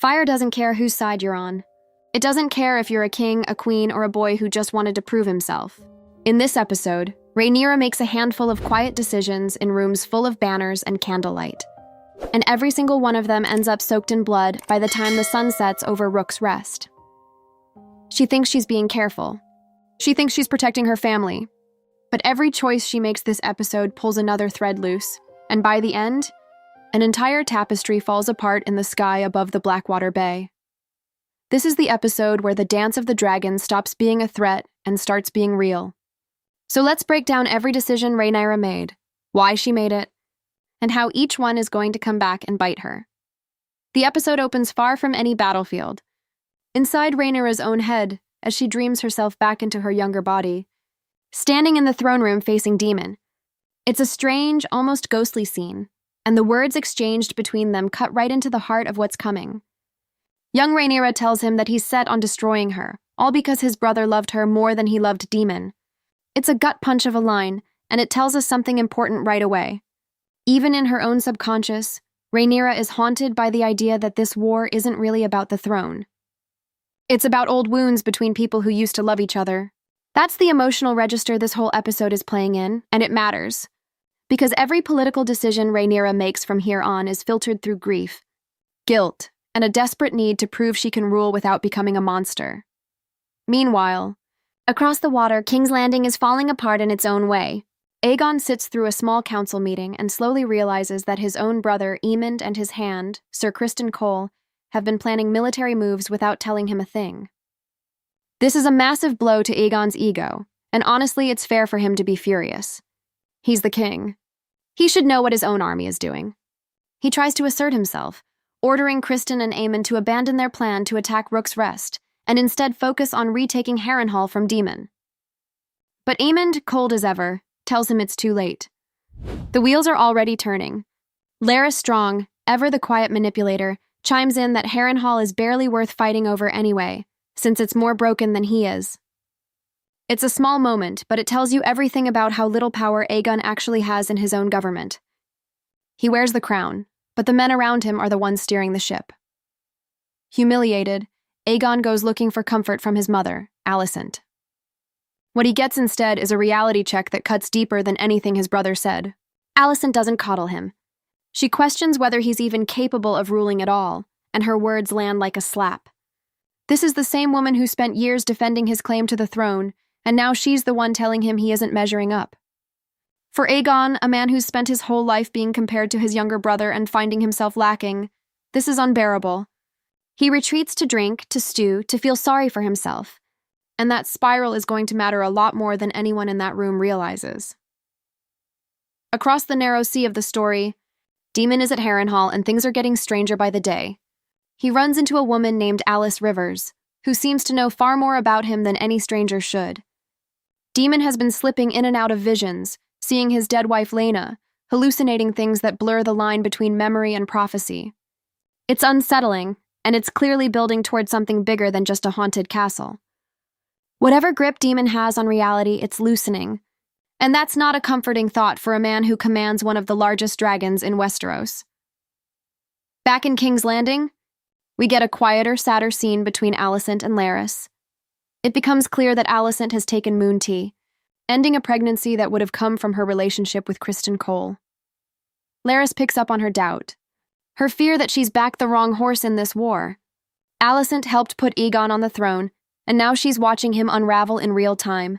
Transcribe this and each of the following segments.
Fire doesn't care whose side you're on. It doesn't care if you're a king, a queen, or a boy who just wanted to prove himself. In this episode, Rhaenyra makes a handful of quiet decisions in rooms full of banners and candlelight. And every single one of them ends up soaked in blood by the time the sun sets over Rook's Rest. She thinks she's being careful. She thinks she's protecting her family. But every choice she makes this episode pulls another thread loose, and by the end, an entire tapestry falls apart in the sky above the Blackwater Bay. This is the episode where the Dance of the Dragon stops being a threat and starts being real. So let's break down every decision Rhaenyra made, why she made it, and how each one is going to come back and bite her. The episode opens far from any battlefield. Inside Rhaenyra's own head, as she dreams herself back into her younger body, standing in the throne room facing Daemon. It's a strange, almost ghostly scene, and the words exchanged between them cut right into the heart of what's coming. Young Rhaenyra tells him that he's set on destroying her, all because his brother loved her more than he loved Daemon. It's a gut punch of a line, and it tells us something important right away. Even in her own subconscious, Rhaenyra is haunted by the idea that this war isn't really about the throne. It's about old wounds between people who used to love each other. That's the emotional register this whole episode is playing in, and it matters. Because every political decision Rhaenyra makes from here on is filtered through grief, guilt, and a desperate need to prove she can rule without becoming a monster. Meanwhile, across the water, King's Landing is falling apart in its own way. Aegon sits through a small council meeting and slowly realizes that his own brother, Aemond, and his hand, Sir Criston Cole, have been planning military moves without telling him a thing. This is a massive blow to Aegon's ego, and honestly, it's fair for him to be furious. He's the king. He should know what his own army is doing. He tries to assert himself, ordering Criston and Aemond to abandon their plan to attack Rook's Rest, and instead focus on retaking Harrenhal from Daemon. But Aemond, cold as ever, tells him it's too late. The wheels are already turning. Larys Strong, ever the quiet manipulator, chimes in that Harrenhal is barely worth fighting over anyway, since it's more broken than he is. It's a small moment, but it tells you everything about how little power Aegon actually has in his own government. He wears the crown, but the men around him are the ones steering the ship. Humiliated, Aegon goes looking for comfort from his mother, Alicent. What he gets instead is a reality check that cuts deeper than anything his brother said. Alicent doesn't coddle him. She questions whether he's even capable of ruling at all, and her words land like a slap. This is the same woman who spent years defending his claim to the throne, and now she's the one telling him he isn't measuring up. For Aegon, a man who's spent his whole life being compared to his younger brother and finding himself lacking, this is unbearable. He retreats to drink, to stew, to feel sorry for himself. And that spiral is going to matter a lot more than anyone in that room realizes. Across the narrow sea of the story, Daemon is at Harrenhal and things are getting stranger by the day. He runs into a woman named Alice Rivers, who seems to know far more about him than any stranger should. Daemon has been slipping in and out of visions, seeing his dead wife Laena, hallucinating things that blur the line between memory and prophecy. It's unsettling, and it's clearly building toward something bigger than just a haunted castle. Whatever grip Daemon has on reality, it's loosening. And that's not a comforting thought for a man who commands one of the largest dragons in Westeros. Back in King's Landing, we get a quieter, sadder scene between Alicent and Larys. It becomes clear that Alicent has taken moon tea, ending a pregnancy that would have come from her relationship with Criston Cole. Larys picks up on her doubt, her fear that she's backed the wrong horse in this war. Alicent helped put Aegon on the throne, and now she's watching him unravel in real time,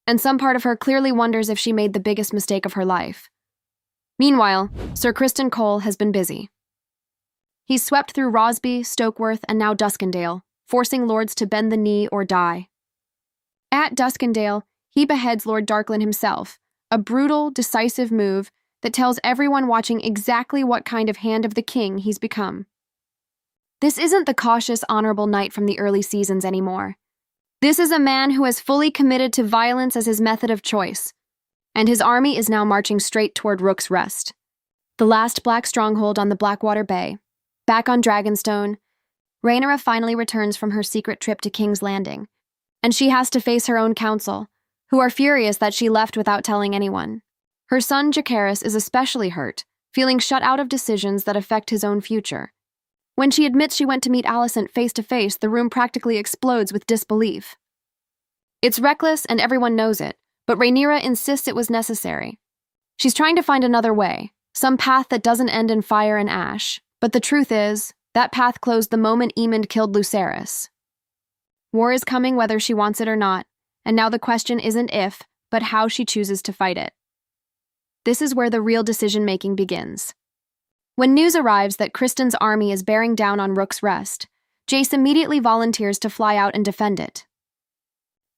and some part of her clearly wonders if she made the biggest mistake of her life. Meanwhile, Sir Criston Cole has been busy. He's swept through Rosby, Stokeworth, and now Duskendale, forcing lords to bend the knee or die. At Duskendale, he beheads Lord Darklyn himself, a brutal, decisive move that tells everyone watching exactly what kind of hand of the king he's become. This isn't the cautious, honorable knight from the early seasons anymore. This is a man who has fully committed to violence as his method of choice, and his army is now marching straight toward Rook's Rest, the last black stronghold on the Blackwater Bay. Back on Dragonstone, Rhaenyra finally returns from her secret trip to King's Landing, and she has to face her own council, who are furious that she left without telling anyone. Her son Jacaerys is especially hurt, feeling shut out of decisions that affect his own future. When she admits she went to meet Alicent face to face, the room practically explodes with disbelief. It's reckless and everyone knows it, but Rhaenyra insists it was necessary. She's trying to find another way, some path that doesn't end in fire and ash, but the truth is, that path closed the moment Aemond killed Lucerys. War is coming whether she wants it or not, and now the question isn't if, but how she chooses to fight it. This is where the real decision-making begins. When news arrives that Criston's army is bearing down on Rook's Rest, Jace immediately volunteers to fly out and defend it.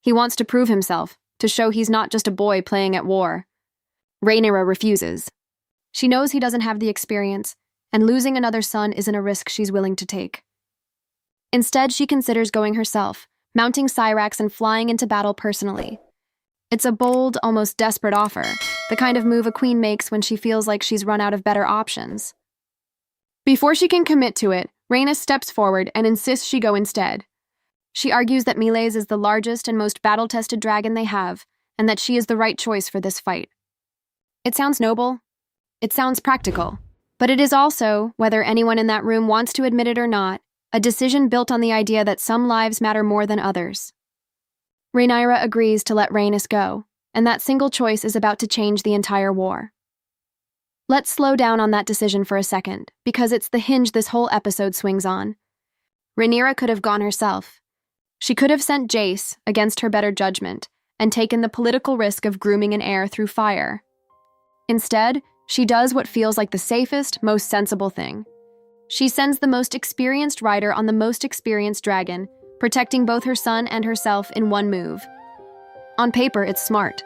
He wants to prove himself, to show he's not just a boy playing at war. Rhaenyra refuses. She knows he doesn't have the experience, and losing another son isn't a risk she's willing to take. Instead, she considers going herself, mounting Syrax and flying into battle personally. It's a bold, almost desperate offer, the kind of move a queen makes when she feels like she's run out of better options. Before she can commit to it, Rhaenys steps forward and insists she go instead. She argues that Meleys is the largest and most battle-tested dragon they have, and that she is the right choice for this fight. It sounds noble. It sounds practical. But it is also, whether anyone in that room wants to admit it or not, a decision built on the idea that some lives matter more than others. Rhaenyra agrees to let Rhaenys go, and that single choice is about to change the entire war. Let's slow down on that decision for a second, because it's the hinge this whole episode swings on. Rhaenyra could have gone herself. She could have sent Jace, against her better judgment, and taken the political risk of grooming an heir through fire. Instead, she does what feels like the safest, most sensible thing. She sends the most experienced rider on the most experienced dragon, protecting both her son and herself in one move. On paper, it's smart.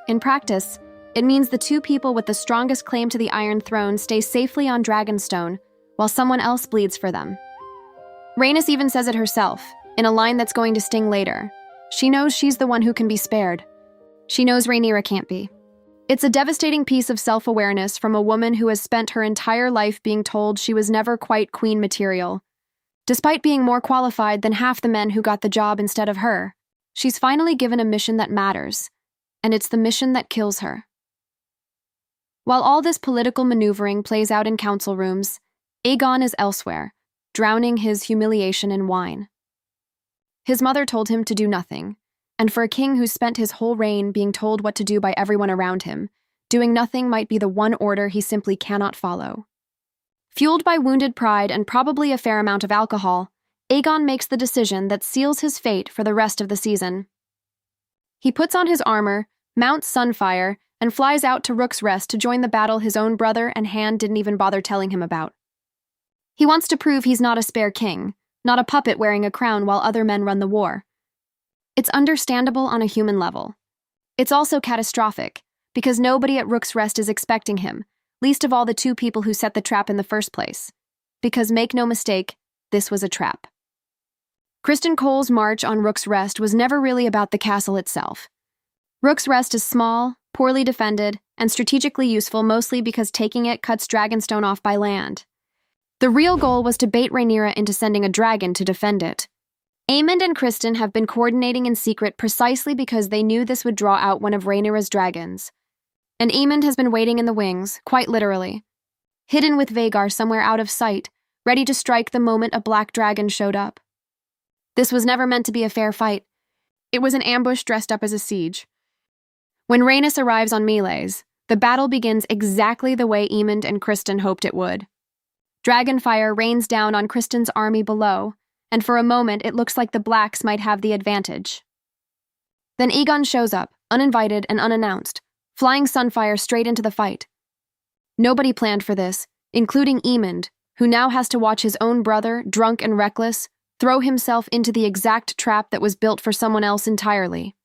In practice, it means the two people with the strongest claim to the Iron Throne stay safely on Dragonstone, while someone else bleeds for them. Rhaenys even says it herself, in a line that's going to sting later. She knows she's the one who can be spared. She knows Rhaenyra can't be. It's a devastating piece of self-awareness from a woman who has spent her entire life being told she was never quite queen material. Despite being more qualified than half the men who got the job instead of her, she's finally given a mission that matters, and it's the mission that kills her. While all this political maneuvering plays out in council rooms, Aegon is elsewhere, drowning his humiliation in wine. His mother told him to do nothing, and for a king who spent his whole reign being told what to do by everyone around him, doing nothing might be the one order he simply cannot follow. Fueled by wounded pride and probably a fair amount of alcohol, Aegon makes the decision that seals his fate for the rest of the season. He puts on his armor, mounts Sunfire, and flies out to Rook's Rest to join the battle his own brother and Hand didn't even bother telling him about. He wants to prove he's not a spare king, not a puppet wearing a crown while other men run the war. It's understandable on a human level. It's also catastrophic, because nobody at Rook's Rest is expecting him, least of all the two people who set the trap in the first place. Because make no mistake, this was a trap. Criston Cole's march on Rook's Rest was never really about the castle itself. Rook's Rest is small, poorly defended, and strategically useful mostly because taking it cuts Dragonstone off by land. The real goal was to bait Rhaenyra into sending a dragon to defend it. Aemond and Criston have been coordinating in secret precisely because they knew this would draw out one of Rhaenyra's dragons. And Aemond has been waiting in the wings, quite literally, hidden with Vhagar somewhere out of sight, ready to strike the moment a black dragon showed up. This was never meant to be a fair fight. It was an ambush dressed up as a siege. When Rhaenys arrives on Meleys, the battle begins exactly the way Aemond and Criston hoped it would. Dragonfire rains down on Criston's army below, and for a moment it looks like the Blacks might have the advantage. Then Aegon shows up, uninvited and unannounced, flying Sunfire straight into the fight. Nobody planned for this, including Aemond, who now has to watch his own brother, drunk and reckless, throw himself into the exact trap that was built for someone else entirely.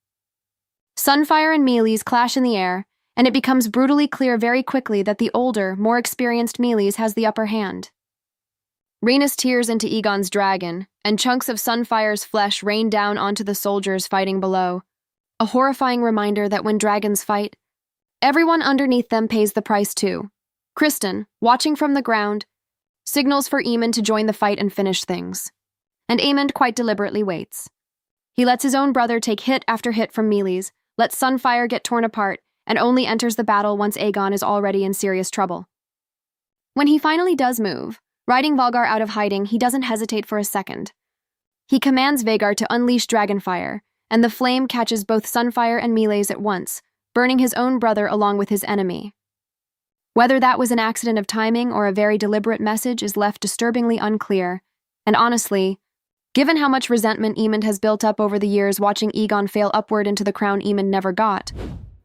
Sunfire and Meleys clash in the air, and it becomes brutally clear very quickly that the older, more experienced Meleys has the upper hand. Rhaenys tears into Aegon's dragon, and chunks of Sunfire's flesh rain down onto the soldiers fighting below, a horrifying reminder that when dragons fight, everyone underneath them pays the price too. Criston, watching from the ground, signals for Aemond to join the fight and finish things. And Aemond quite deliberately waits. He lets his own brother take hit after hit from Meleys, lets Sunfire get torn apart, and only enters the battle once Aegon is already in serious trouble. When he finally does move, Riding Valgar out of hiding, he doesn't hesitate for a second. He commands Vhagar to unleash Dragonfire, and the flame catches both Sunfire and Meleys at once, burning his own brother along with his enemy. Whether that was an accident of timing or a very deliberate message is left disturbingly unclear, and honestly, given how much resentment Aemond has built up over the years watching Aegon fail upward into the crown Aemond never got,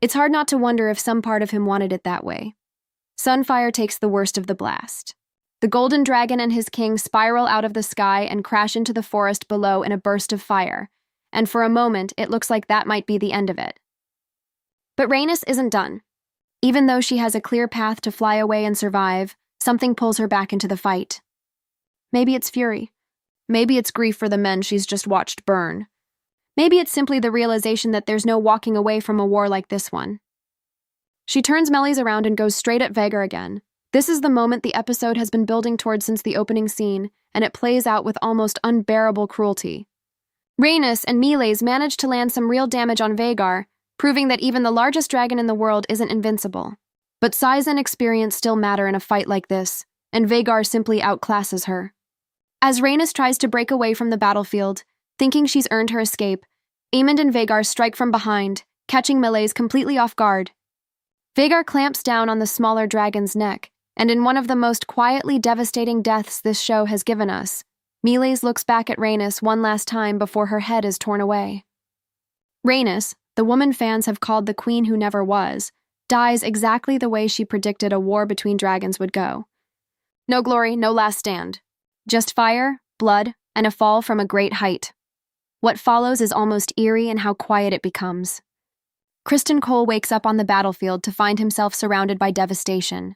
it's hard not to wonder if some part of him wanted it that way. Sunfire takes the worst of the blast. The golden dragon and his king spiral out of the sky and crash into the forest below in a burst of fire, and for a moment it looks like that might be the end of it. But Rhaenys isn't done. Even though she has a clear path to fly away and survive, something pulls her back into the fight. Maybe it's fury. Maybe it's grief for the men she's just watched burn. Maybe it's simply the realization that there's no walking away from a war like this one. She turns Meleys around and goes straight at Vhagar again. This is the moment the episode has been building towards since the opening scene, and it plays out with almost unbearable cruelty. Rhaenys and Meleys manage to land some real damage on Vhagar, proving that even the largest dragon in the world isn't invincible. But size and experience still matter in a fight like this, and Vhagar simply outclasses her. As Rhaenys tries to break away from the battlefield, thinking she's earned her escape, Aemond and Vhagar strike from behind, catching Meleys completely off guard. Vhagar clamps down on the smaller dragon's neck, and in one of the most quietly devastating deaths this show has given us, Meleys looks back at Rhaenys one last time before her head is torn away. Rhaenys, the woman fans have called the queen who never was, dies exactly the way she predicted a war between dragons would go. No glory, no last stand. Just fire, blood, and a fall from a great height. What follows is almost eerie in how quiet it becomes. Criston Cole wakes up on the battlefield to find himself surrounded by devastation.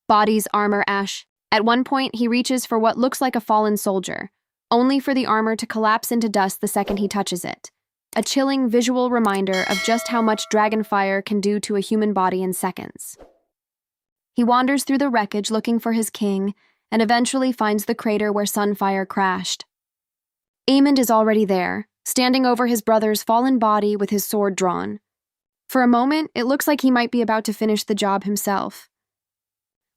Bodies, armor, ash. At one point, he reaches for what looks like a fallen soldier, only for the armor to collapse into dust the second he touches it. A chilling visual reminder of just how much dragonfire can do to a human body in seconds. He wanders through the wreckage looking for his king, and eventually finds the crater where Sunfire crashed. Aemond is already there, standing over his brother's fallen body with his sword drawn. For a moment, it looks like he might be about to finish the job himself.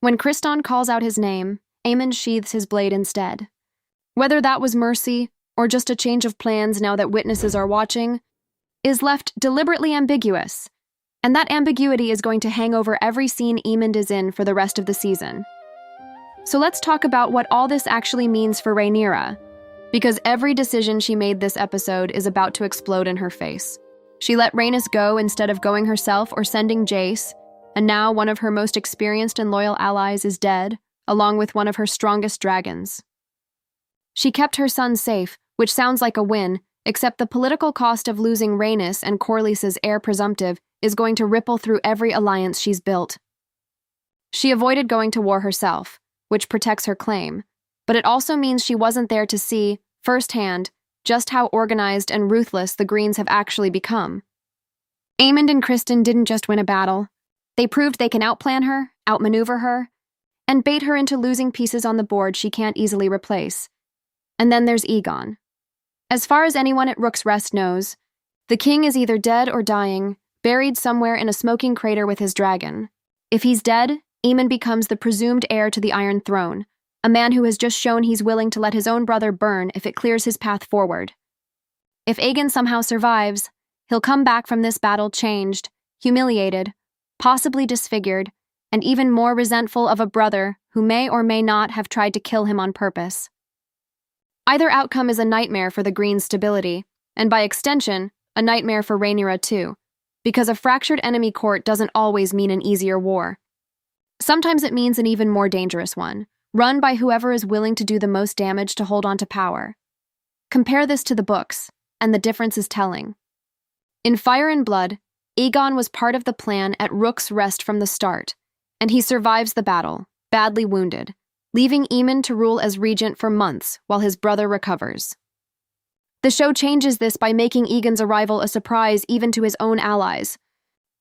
When Criston calls out his name, Aemond sheathes his blade instead. Whether that was mercy, or just a change of plans now that witnesses are watching, is left deliberately ambiguous, and that ambiguity is going to hang over every scene Aemond is in for the rest of the season. So let's talk about what all this actually means for Rhaenyra, because every decision she made this episode is about to explode in her face. She let Rhaenys go instead of going herself or sending Jace, and now one of her most experienced and loyal allies is dead, along with one of her strongest dragons. She kept her son safe, which sounds like a win, except the political cost of losing Rhaenys and Corlys's heir presumptive is going to ripple through every alliance she's built. She avoided going to war herself, which protects her claim, but it also means she wasn't there to see, firsthand, just how organized and ruthless the Greens have actually become. Aemond and Criston didn't just win a battle. They proved they can outplan her, outmaneuver her, and bait her into losing pieces on the board she can't easily replace. And then there's Aegon. As far as anyone at Rook's Rest knows, the king is either dead or dying, buried somewhere in a smoking crater with his dragon. If he's dead, Aemond becomes the presumed heir to the Iron Throne, a man who has just shown he's willing to let his own brother burn if it clears his path forward. If Aegon somehow survives, he'll come back from this battle changed, humiliated, possibly disfigured, and even more resentful of a brother who may or may not have tried to kill him on purpose. Either outcome is a nightmare for the Green's stability, and by extension, a nightmare for Rhaenyra too, because a fractured enemy court doesn't always mean an easier war. Sometimes it means an even more dangerous one, run by whoever is willing to do the most damage to hold on to power. Compare this to the books, and the difference is telling. In Fire and Blood, Aegon was part of the plan at Rook's Rest from the start, and he survives the battle, badly wounded, leaving Aemond to rule as regent for months while his brother recovers. The show changes this by making Aegon's arrival a surprise even to his own allies,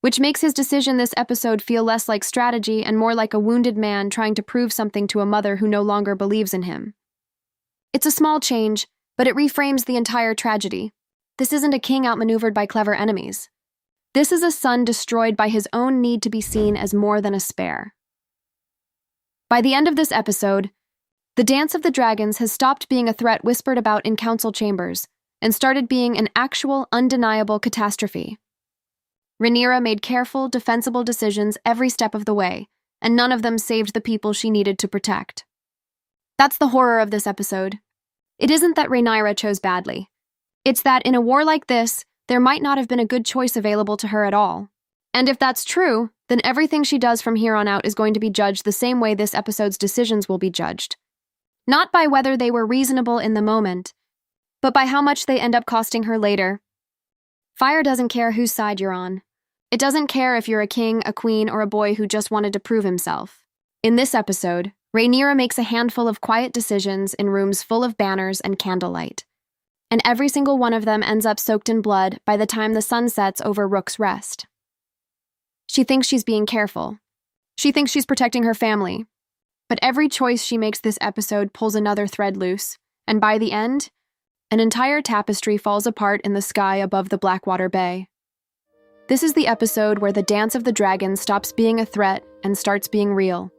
which makes his decision this episode feel less like strategy and more like a wounded man trying to prove something to a mother who no longer believes in him. It's a small change, but it reframes the entire tragedy. This isn't a king outmaneuvered by clever enemies. This is a son destroyed by his own need to be seen as more than a spare. By the end of this episode, The Dance of the Dragons has stopped being a threat whispered about in council chambers and started being an actual, undeniable catastrophe. Rhaenyra made careful, defensible decisions every step of the way, and none of them saved the people she needed to protect. That's the horror of this episode. It isn't that Rhaenyra chose badly. It's that in a war like this, there might not have been a good choice available to her at all. And if that's true, then everything she does from here on out is going to be judged the same way this episode's decisions will be judged. Not by whether they were reasonable in the moment, but by how much they end up costing her later. Fire doesn't care whose side you're on. It doesn't care if you're a king, a queen, or a boy who just wanted to prove himself. In this episode, Rhaenyra makes a handful of quiet decisions in rooms full of banners and candlelight. And every single one of them ends up soaked in blood by the time the sun sets over Rook's Rest. She thinks she's being careful. She thinks she's protecting her family. But every choice she makes this episode pulls another thread loose, and by the end, an entire tapestry falls apart in the sky above the Blackwater Bay. This is the episode where the Dance of the Dragons stops being a threat and starts being real.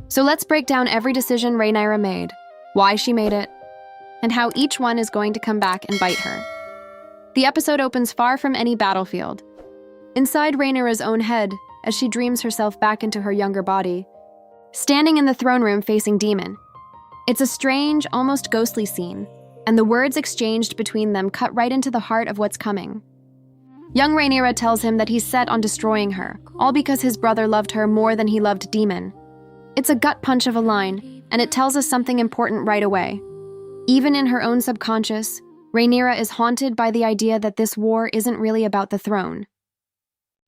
So let's break down every decision Rhaenyra made, why she made it, and how each one is going to come back and bite her. The episode opens far from any battlefield. Inside Rhaenyra's own head, as she dreams herself back into her younger body, standing in the throne room facing Daemon. It's a strange, almost ghostly scene, and the words exchanged between them cut right into the heart of what's coming. Young Rhaenyra tells him that he's set on destroying her, all because his brother loved her more than he loved Daemon. It's a gut punch of a line, and it tells us something important right away. Even in her own subconscious, Rhaenyra is haunted by the idea that this war isn't really about the throne.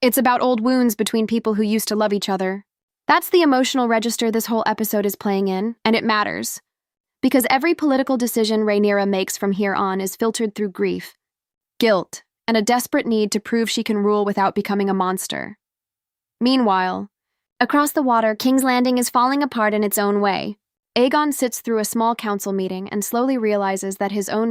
It's about old wounds between people who used to love each other. That's the emotional register this whole episode is playing in, and it matters. Because every political decision Rhaenyra makes from here on is filtered through grief, guilt, and a desperate need to prove she can rule without becoming a monster. Meanwhile, across the water, King's Landing is falling apart in its own way. Aegon sits through a small council meeting and slowly realizes that his own